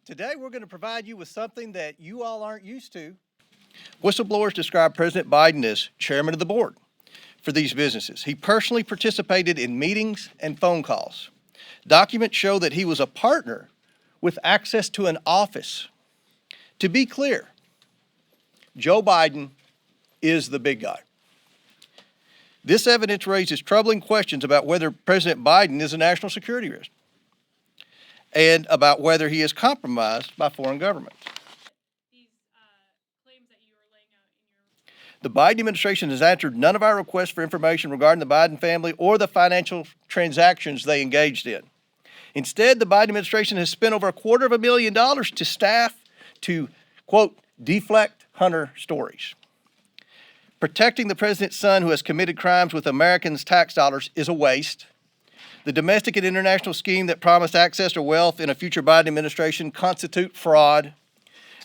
Today we're going to provide you with something that you all aren't used to. Whistleblowers describe President Biden as chairman of the board for these businesses. He personally participated in meetings and phone calls. Documents show that he was a partner with access to an office. To be clear, Joe Biden is the big guy. This evidence raises troubling questions about whether President Biden is a national security risk and about whether he is compromised by foreign governments. The Biden administration has answered none of our requests for information regarding the Biden family or the financial transactions they engaged in. Instead, the Biden administration has spent over $250,000 to staff to, quote, deflect Hunter stories. Protecting the president's son who has committed crimes with Americans' tax dollars is a waste. The domestic and international scheme that promised access to wealth in a future Biden administration constitute fraud.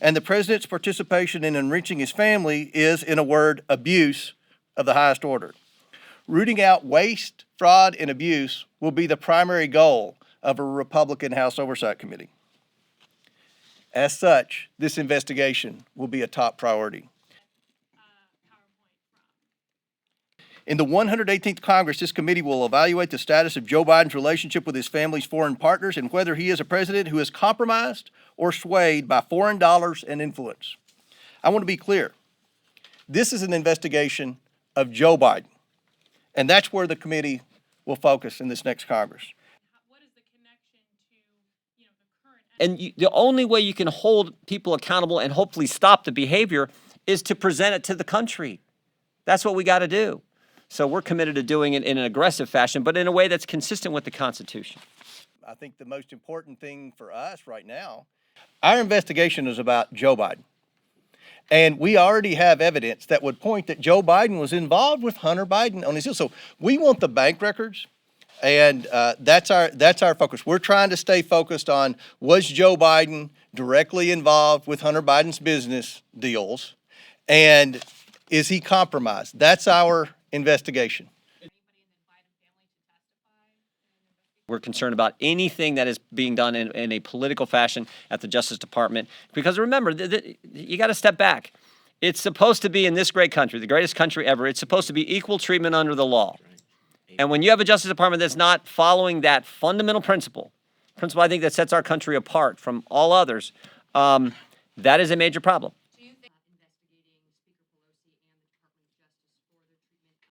And the president's participation in enriching his family is, in a word, abuse of the highest order. Rooting out waste, fraud, and abuse will be the primary goal of a Republican House Oversight Committee. As such, this investigation will be a top priority. In the 118th Congress, this committee will evaluate the status of Joe Biden's relationship with his family's foreign partners and whether he is a president who is compromised or swayed by foreign dollars and influence. I want to be clear. This is an investigation of Joe Biden, and that's where the committee will focus in this next Congress. What is the connection to, the current? And the only way you can hold people accountable and hopefully stop the behavior is to present it to the country. That's what we got to do. So we're committed to doing it in an aggressive fashion, but in a way that's consistent with the Constitution. I think the most important thing for us right now, our investigation is about Joe Biden. And we already have evidence that would point that Joe Biden was involved with Hunter Biden on his deal. So we want the bank records, and that's our focus. We're trying to stay focused on, was Joe Biden directly involved with Hunter Biden's business deals, and is he compromised? That's our investigation. We're concerned about anything that is being done in a political fashion at the Justice Department. Because remember, you got to step back. It's supposed to be in this great country, the greatest country ever, it's supposed to be equal treatment under the law. And when you have a Justice Department that's not following that fundamental principle I think that sets our country apart from all others, that is a major problem.